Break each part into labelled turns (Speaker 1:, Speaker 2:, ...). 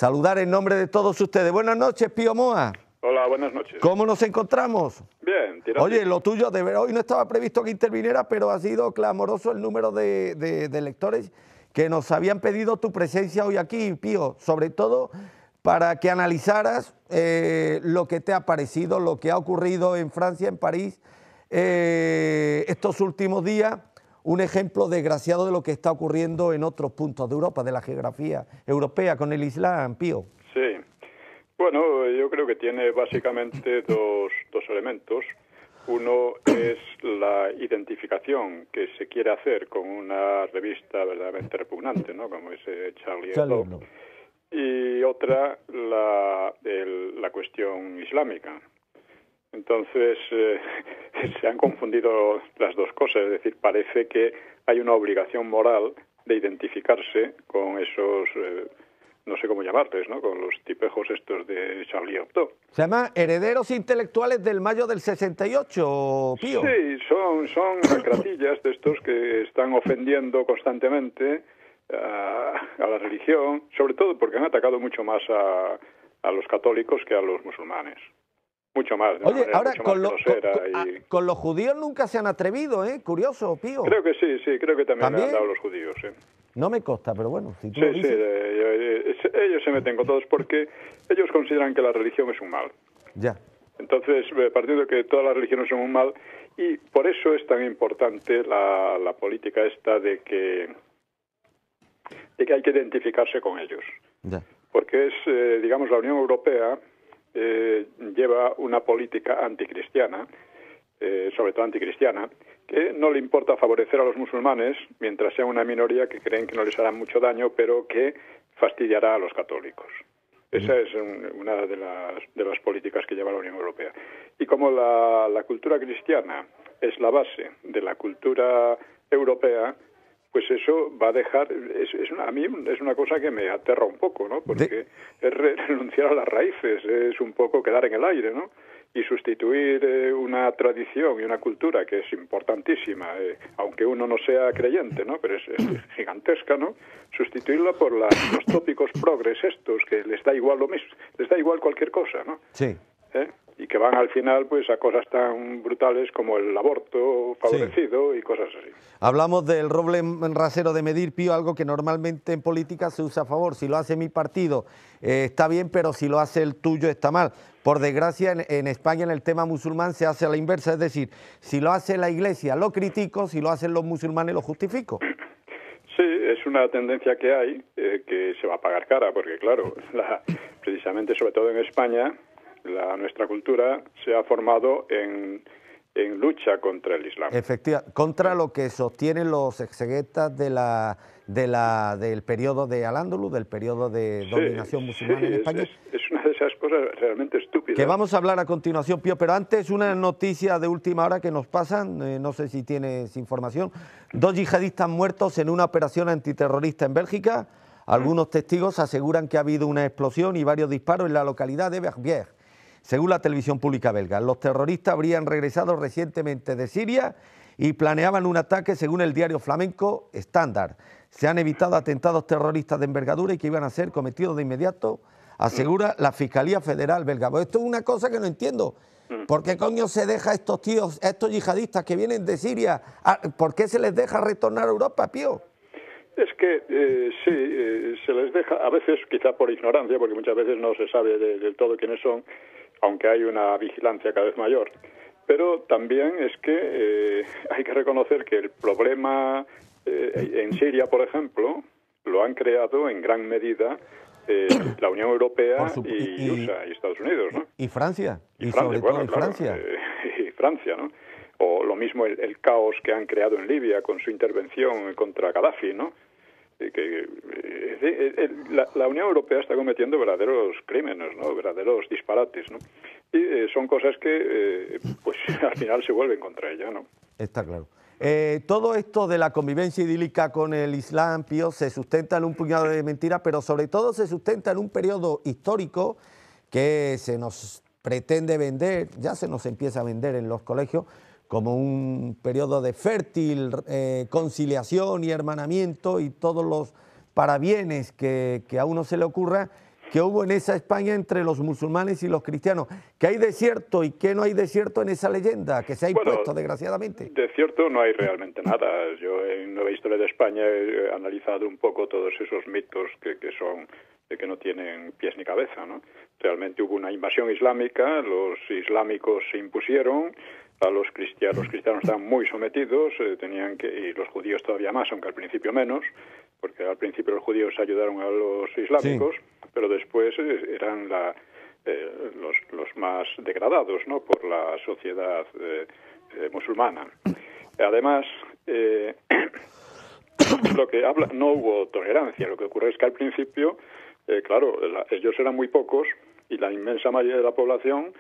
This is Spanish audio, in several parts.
Speaker 1: saludar en nombre de todos ustedes. Buenas noches, Pío Moa.
Speaker 2: Hola, buenas noches.
Speaker 1: ¿Cómo nos encontramos?
Speaker 2: Bien, tirando.
Speaker 1: Oye, lo tuyo, de verdad, hoy no estaba previsto que interviniera, pero ha sido clamoroso el número de lectores que nos habían pedido tu presencia hoy aquí, Pío, sobre todo para que analizaras lo que te ha parecido, lo que ha ocurrido en Francia, en París, estos últimos días, un ejemplo desgraciado de lo que está ocurriendo en otros puntos de Europa, de la geografía europea, con el Islam, Pío.
Speaker 2: Sí. Bueno, yo creo que tiene básicamente dos elementos. Uno es la identificación que se quiere hacer con una revista verdaderamente repugnante, ¿no? Como es Charlie Hebdo. Y otra, la cuestión islámica. Entonces, se han confundido las dos cosas. Es decir, parece que hay una obligación moral de identificarse con esos... no sé cómo llamarles, ¿no? Con los tipejos estos de Charlie Hebdo.
Speaker 1: Se llama Herederos Intelectuales del Mayo del 68, Pío.
Speaker 2: Sí, son lacratillas de estos que están ofendiendo constantemente a la religión, sobre todo porque han atacado mucho más a los católicos que a los musulmanes. Mucho más.
Speaker 1: Oye, ahora con los judíos nunca se han atrevido, ¿eh? Curioso, Pío.
Speaker 2: Creo que sí, creo que también han dado los judíos, sí.
Speaker 1: No me consta, pero bueno, si tú
Speaker 2: sí,
Speaker 1: lo dices...
Speaker 2: sí, ellos se meten con todos porque ellos consideran que la religión es un mal.
Speaker 1: Ya.
Speaker 2: Entonces, partiendo de que todas las religiones son un mal, y por eso es tan importante la política esta de que hay que identificarse con ellos.
Speaker 1: Ya.
Speaker 2: Porque es, digamos, la Unión Europea lleva una política anticristiana, sobre todo anticristiana, que no le importa favorecer a los musulmanes mientras sea una minoría que creen que no les hará mucho daño, pero que fastidiará a los católicos. Esa es una de las políticas que lleva la Unión Europea. Y como la cultura cristiana es la base de la cultura europea, pues eso va a dejar... a mí es una cosa que me aterra un poco, ¿no? Porque es renunciar a las raíces, es un poco quedar en el aire, ¿no? Y sustituir una tradición y una cultura que es importantísima, aunque uno no sea creyente, ¿no? Pero es gigantesca, ¿no? Sustituirla por los tópicos progres estos, que les da igual lo mismo, les da igual cualquier cosa, ¿no?
Speaker 1: Sí.
Speaker 2: Y que van al final pues a cosas tan brutales como el aborto favorecido y cosas así.
Speaker 1: Hablamos del roble rasero de medir, Pío, algo que normalmente en política se usa a favor. Si lo hace mi partido está bien, pero si lo hace el tuyo está mal. Por desgracia, en España en el tema musulmán se hace a la inversa, es decir, si lo hace la Iglesia lo critico, si lo hacen los musulmanes lo justifico.
Speaker 2: Sí, es una tendencia que hay, que se va a pagar cara, porque claro, precisamente sobre todo en España, nuestra cultura se ha formado en lucha contra el Islam.
Speaker 1: Efectivamente, contra lo que sostienen los exegetas del periodo de Al-Ándalus, del periodo de dominación musulmana en España.
Speaker 2: Es una de esas cosas realmente estúpidas.
Speaker 1: Que vamos a hablar a continuación, Pío, pero antes una noticia de última hora que nos pasan, no sé si tienes información. 2 yihadistas muertos en una operación antiterrorista en Bélgica. Algunos testigos aseguran que ha habido una explosión y varios disparos en la localidad de Verviers. Según la televisión pública belga, los terroristas habrían regresado recientemente de Siria y planeaban un ataque según el diario flamenco Standard. Se han evitado atentados terroristas de envergadura y que iban a ser cometidos de inmediato, asegura la Fiscalía Federal belga. Pues esto es una cosa que no entiendo. ¿Por qué coño se deja a estos tíos, a estos yihadistas que vienen de Siria? ¿Por qué se les deja retornar a Europa, Pío?
Speaker 2: Es que se les deja, a veces quizá por ignorancia, porque muchas veces no se sabe del todo quiénes son, aunque hay una vigilancia cada vez mayor. Pero también es que hay que reconocer que el problema en Siria, por ejemplo, lo han creado en gran medida la Unión Europea y USA y Estados Unidos, ¿no?
Speaker 1: Y Francia.
Speaker 2: Y Francia,
Speaker 1: sobre todo Francia.
Speaker 2: Y Francia, ¿no? O lo mismo el caos que han creado en Libia con su intervención contra Gaddafi, ¿no? La Unión Europea está cometiendo verdaderos crímenes, ¿no? Verdaderos disparates, ¿no? Y son cosas que pues al final se vuelven contra ella, ¿no?
Speaker 1: Está claro. Todo esto de la convivencia idílica con el Islam, Pío, se sustenta en un puñado de mentiras, pero sobre todo se sustenta en un periodo histórico que se nos pretende vender, ya se nos empieza a vender en los colegios, como un periodo de fértil conciliación y hermanamiento y todos los parabienes que a uno se le ocurra, que hubo en esa España entre los musulmanes y los cristianos. ¿Qué hay de cierto y qué no hay de cierto en esa leyenda que se ha impuesto, desgraciadamente?
Speaker 2: De cierto no hay realmente nada. Yo en Nueva Historia de España he analizado un poco todos esos mitos que son de que no tienen pies ni cabeza, ¿no? Realmente hubo una invasión islámica, los islámicos se impusieron, los cristianos estaban muy sometidos, y los judíos todavía más, aunque al principio menos, porque al principio los judíos ayudaron a los islámicos, sí, pero después eran los más degradados, ¿no?, por la sociedad musulmana. Además, lo que habla, no hubo tolerancia. Lo que ocurre es que al principio, claro, ellos eran muy pocos y la inmensa mayoría de la población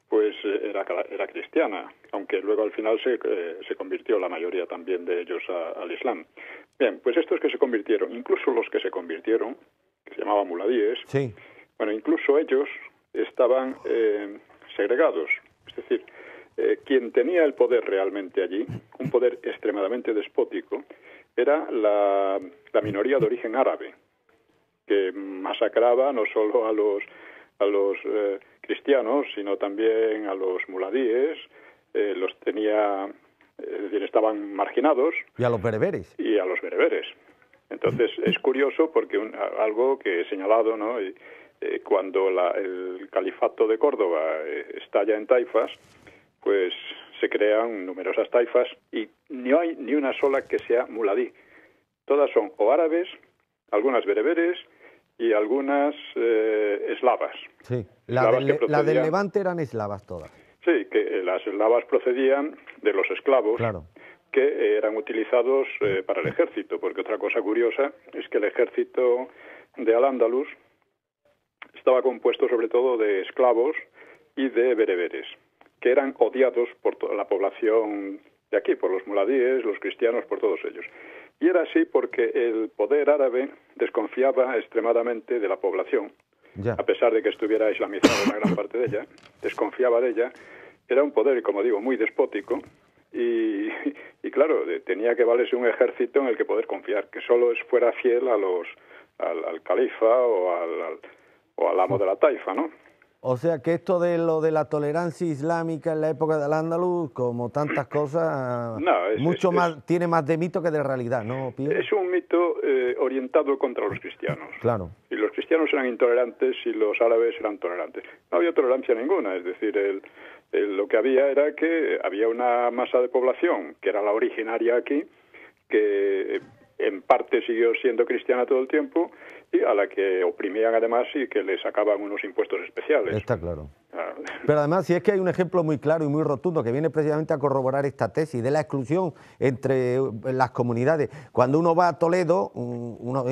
Speaker 2: pues era cristiana, aunque luego al final se convirtió la mayoría también de ellos al Islam. Bien, pues estos que se convirtieron, incluso los que se convirtieron, que se llamaban muladíes,
Speaker 1: sí,
Speaker 2: bueno, incluso ellos estaban segregados. Es decir, quien tenía el poder realmente allí, un poder extremadamente despótico, era la minoría de origen árabe, que masacraba no solo a los cristianos, sino también a los muladíes, los tenía, es decir, estaban marginados.
Speaker 1: Y a los bereberes.
Speaker 2: Y a los bereberes. Entonces es curioso porque algo que he señalado, ¿no? Cuando el califato de Córdoba estalla en taifas, pues se crean numerosas taifas y no hay ni una sola que sea muladí. Todas son o árabes, algunas bereberes y algunas eslavas.
Speaker 1: Sí, la del Levante eran eslavas todas.
Speaker 2: Sí, que las eslavas procedían de los esclavos,
Speaker 1: claro,
Speaker 2: que eran utilizados para el ejército, porque otra cosa curiosa es que el ejército de Al-Ándalus estaba compuesto sobre todo de esclavos y de bereberes, que eran odiados por toda la población de aquí, por los muladíes, los cristianos, por todos ellos. Y era así porque el poder árabe desconfiaba extremadamente de la población. Ya. A pesar de que estuviera islamizada una gran parte de ella, desconfiaba de ella. Era un poder, como digo, muy despótico y claro, tenía que valerse un ejército en el que poder confiar, que solo fuera fiel al califa o al amo de la taifa, ¿no?
Speaker 1: O sea que esto de lo de la tolerancia islámica en la época del Al-Ándalus, como tantas cosas, tiene más de mito que de realidad, ¿no, Pío?
Speaker 2: Es un mito orientado contra los cristianos.
Speaker 1: Claro.
Speaker 2: Y los cristianos eran intolerantes y los árabes eran tolerantes. No había tolerancia ninguna, es decir, lo que había era que había una masa de población, que era la originaria aquí, que en parte siguió siendo cristiana todo el tiempo y a la que oprimían además y que le sacaban unos impuestos especiales.
Speaker 1: Está claro. Pero además, si es que hay un ejemplo muy claro y muy rotundo que viene precisamente a corroborar esta tesis de la exclusión entre las comunidades. Cuando uno va a Toledo,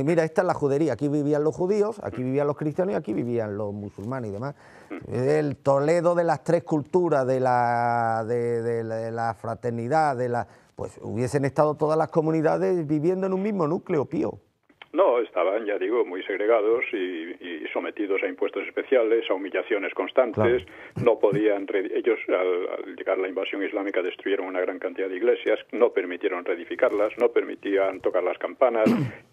Speaker 1: mira, esta es la judería, aquí vivían los judíos, aquí vivían los cristianos y aquí vivían los musulmanes y demás. El Toledo de las tres culturas, de la fraternidad, pues hubiesen estado todas las comunidades viviendo en un mismo núcleo, Pío.
Speaker 2: No, estaban, ya digo, muy segregados y sometidos a impuestos especiales, a humillaciones constantes. Claro. No podían, ellos al llegar a la invasión islámica destruyeron una gran cantidad de iglesias, no permitieron reedificarlas, no permitían tocar las campanas.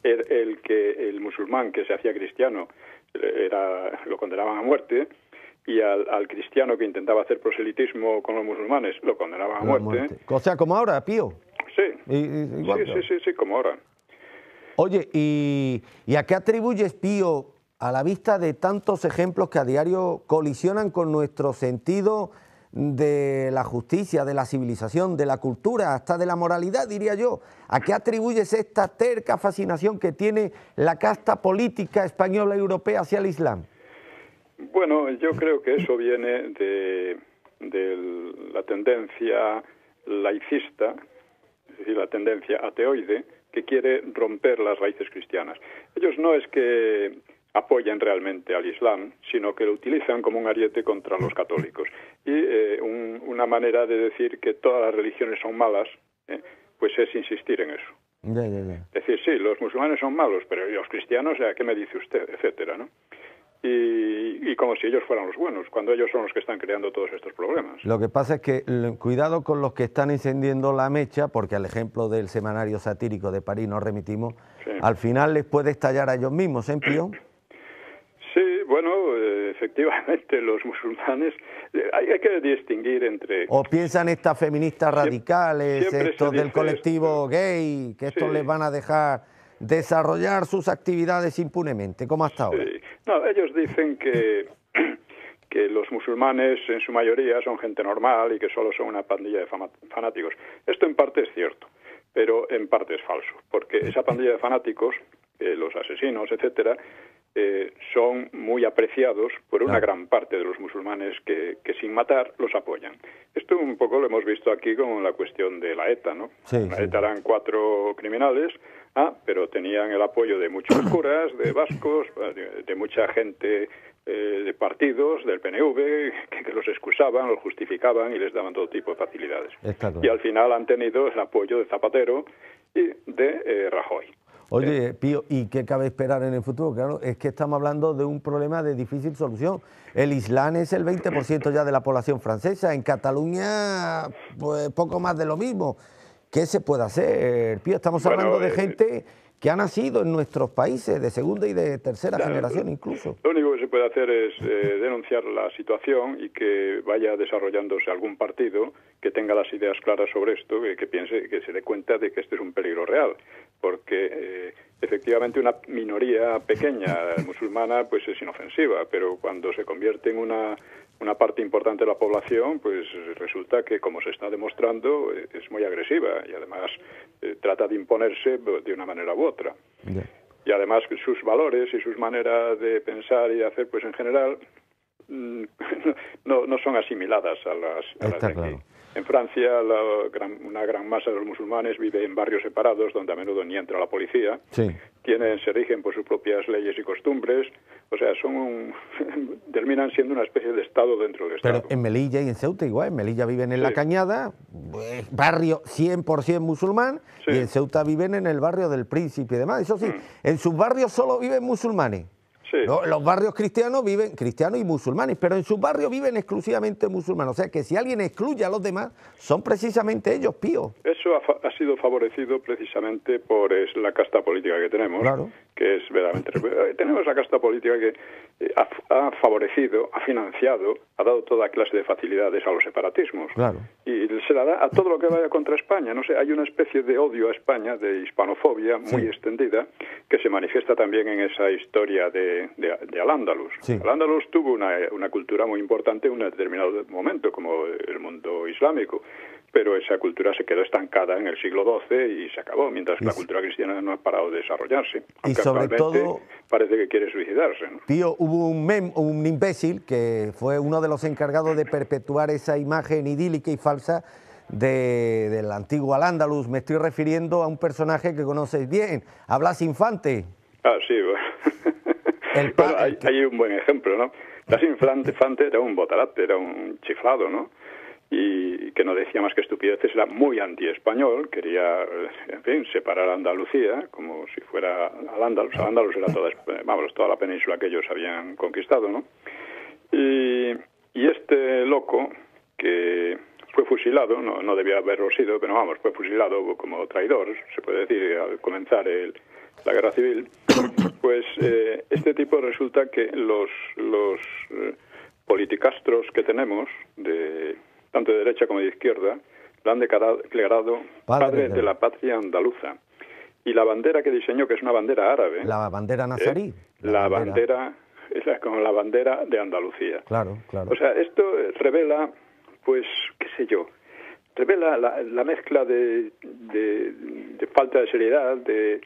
Speaker 2: El musulmán que se hacía cristiano lo condenaban a muerte. Y al cristiano que intentaba hacer proselitismo con los musulmanes lo condenaban a muerte.
Speaker 1: O sea, como ahora, Pío.
Speaker 2: Sí,
Speaker 1: igual,
Speaker 2: sí, como ahora.
Speaker 1: Oye, ¿y a qué atribuyes, Pío, a la vista de tantos ejemplos que a diario colisionan con nuestro sentido de la justicia, de la civilización, de la cultura, hasta de la moralidad, diría yo? ¿A qué atribuyes esta terca fascinación que tiene la casta política española y europea hacia el Islam?
Speaker 2: Bueno, yo creo que eso viene de la tendencia laicista, es decir, la tendencia ateoide, que quiere romper las raíces cristianas. Ellos no es que apoyen realmente al Islam, sino que lo utilizan como un ariete contra los católicos. Y una manera de decir que todas las religiones son malas, pues es insistir en eso.
Speaker 1: Ya.
Speaker 2: Es decir, sí, los musulmanes son malos, pero los cristianos, ¿qué me dice usted?, etcétera, ¿no? Y como si ellos fueran los buenos, cuando ellos son los que están creando todos estos problemas.
Speaker 1: Lo que pasa es que cuidado con los que están encendiendo la mecha, porque al ejemplo del semanario satírico de París nos remitimos, sí. Al final les puede estallar a ellos mismos, ¿eh, Pío?
Speaker 2: Sí, Bueno, efectivamente, los musulmanes, hay que distinguir entre...
Speaker 1: ¿O piensan estas feministas radicales,
Speaker 2: siempre
Speaker 1: estos del colectivo gay, que estos les van a dejar desarrollar sus actividades impunemente, como hasta ahora?
Speaker 2: No, ellos dicen que los musulmanes en su mayoría son gente normal y que solo son una pandilla de fanáticos. Esto en parte es cierto, pero en parte es falso, porque esa pandilla de fanáticos, los asesinos, etcétera, son muy apreciados por una gran parte de los musulmanes que sin matar los apoyan. Esto un poco lo hemos visto aquí con la cuestión de la ETA, ¿no? La ETA eran 4 criminales, pero tenían el apoyo de muchos curas, de vascos, de mucha gente de partidos, del PNV, que los excusaban, los justificaban y les daban todo tipo de facilidades. Claro. Y al final han tenido el apoyo de Zapatero y de Rajoy.
Speaker 1: Oye, Pío, ¿y qué cabe esperar en el futuro? Claro, es que estamos hablando de un problema de difícil solución. El Islam es el 20% ya de la población francesa. En Cataluña, pues poco más de lo mismo. ¿Qué se puede hacer, Pío? Estamos hablando de gente que ha nacido en nuestros países, de segunda y de tercera generación incluso.
Speaker 2: Lo único que se puede hacer es denunciar la situación y que vaya desarrollándose algún partido que tenga las ideas claras sobre esto, que piense, que se dé cuenta de que este es un peligro real, porque efectivamente una minoría pequeña musulmana pues es inofensiva, pero cuando se convierte en una parte importante de la población, pues resulta que, como se está demostrando, es muy agresiva y además trata de imponerse de una manera u otra. Y además sus valores y sus maneras de pensar y de hacer, pues en general, no son asimiladas a las de aquí. Claro. En Francia, una gran masa de los musulmanes vive en barrios separados, donde a menudo ni entra la policía. Se rigen por sus propias leyes y costumbres. O sea, terminan siendo una especie de Estado dentro del Estado.
Speaker 1: Pero en Melilla y en Ceuta igual. En Melilla viven en La Cañada, barrio 100% musulmán, y en Ceuta viven en el barrio del Príncipe y demás. Eso sí, en sus barrios solo viven musulmanes. Los barrios cristianos viven cristianos y musulmanes, pero en sus barrios viven exclusivamente musulmanes. O sea que si alguien excluye a los demás, son precisamente ellos, Pío.
Speaker 2: Eso ha sido favorecido precisamente por la casta política que tenemos, que es verdaderamente... Tenemos la casta política que ha favorecido, ha financiado, ha dado toda clase de facilidades a los separatismos. Y se la da a todo lo que vaya contra España. No sé, hay una especie de odio a España, de hispanofobia muy extendida, que se manifiesta también en esa historia de Al-Ándalus. Al-Ándalus tuvo una cultura muy importante en un determinado momento, como el mundo islámico, pero esa cultura se quedó estancada en el siglo XII y se acabó, mientras que la cultura cristiana no ha parado de desarrollarse.
Speaker 1: Y sobre todo
Speaker 2: parece que quiere suicidarse, ¿no?
Speaker 1: Pío, hubo un imbécil que fue uno de los encargados de perpetuar esa imagen idílica y falsa del antiguo Al-Ándalus. Me estoy refiriendo a un personaje que conoces bien, a Blas Infante.
Speaker 2: Sí, bueno, hay un buen ejemplo, ¿no? Blas Infante era un botarate, era un chiflado, ¿no? Y que no decía más que estupideces, era muy anti-español, quería, en fin, separar a Andalucía, como si fuera Al-Ándalus. Al-Ándalus era toda la península que ellos habían conquistado, ¿no? Y este loco, que fue fusilado, no debía haberlo sido, pero fue fusilado como traidor, se puede decir, al comenzar la guerra civil, pues este tipo resulta que los politicastros que tenemos, tanto de derecha como de izquierda, lo han declarado padre de la patria andaluza. Y la bandera que diseñó, que es una bandera árabe...
Speaker 1: La bandera nazarí.
Speaker 2: La bandera es como la bandera de Andalucía.
Speaker 1: Claro.
Speaker 2: O sea, esto revela, pues, qué sé yo, revela la mezcla de falta de seriedad, de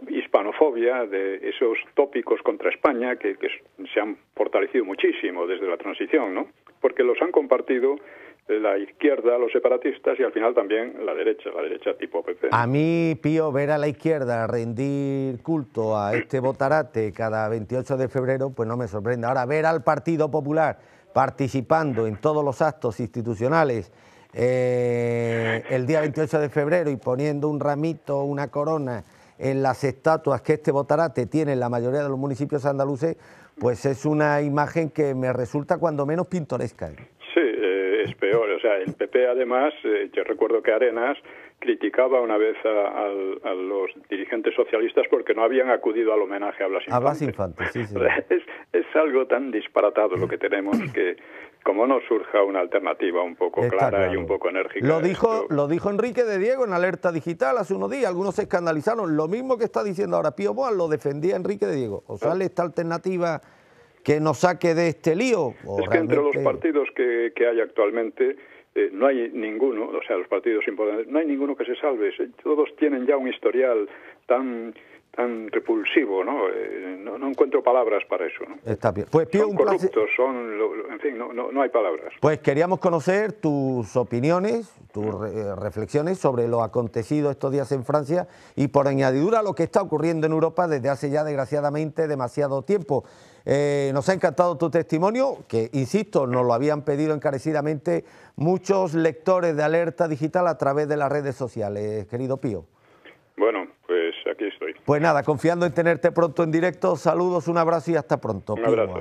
Speaker 2: hispanofobia, de esos tópicos contra España que se han fortalecido muchísimo desde la transición, ¿no? Porque los han compartido la izquierda, los separatistas, y al final también la derecha tipo PP.
Speaker 1: A mí, Pío, ver a la izquierda rendir culto a este botarate cada 28 de febrero, pues no me sorprende. Ahora, ver al Partido Popular participando en todos los actos institucionales el día 28 de febrero y poniendo un ramito, una corona en las estatuas que este botarate tiene en la mayoría de los municipios andaluces, pues es una imagen que me resulta cuando menos pintoresca.
Speaker 2: Sí, es peor. O sea, el PP además, yo recuerdo que Arenas criticaba una vez a los dirigentes socialistas porque no habían acudido al homenaje a Blas Infante.
Speaker 1: A Blas Infante, sí, sí.
Speaker 2: Es algo tan disparatado lo que tenemos que, como no surja una alternativa un poco clara y un poco enérgica...
Speaker 1: Lo dijo Enrique de Diego en Alerta Digital hace unos días. Algunos se escandalizaron. Lo mismo que está diciendo ahora Pío Boal lo defendía Enrique de Diego. ¿O sale esta alternativa que nos saque de este lío?
Speaker 2: Es que entre los partidos que hay actualmente no hay ninguno, o sea, los partidos importantes, no hay ninguno que se salve. Todos tienen ya un historial tan repulsivo, ¿no? No encuentro palabras para eso, ¿no?
Speaker 1: Está bien. Pues, Pío,
Speaker 2: son corruptos, en fin, no hay palabras.
Speaker 1: Pues queríamos conocer tus opiniones, tus reflexiones sobre lo acontecido estos días en Francia y por añadidura lo que está ocurriendo en Europa desde hace ya desgraciadamente demasiado tiempo. Nos ha encantado tu testimonio, que insisto, nos lo habían pedido encarecidamente muchos lectores de Alerta Digital a través de las redes sociales, querido Pío.
Speaker 2: Bueno, pues aquí estoy.
Speaker 1: Pues nada, confiando en tenerte pronto en directo, saludos, un abrazo y hasta pronto.
Speaker 2: Un abrazo.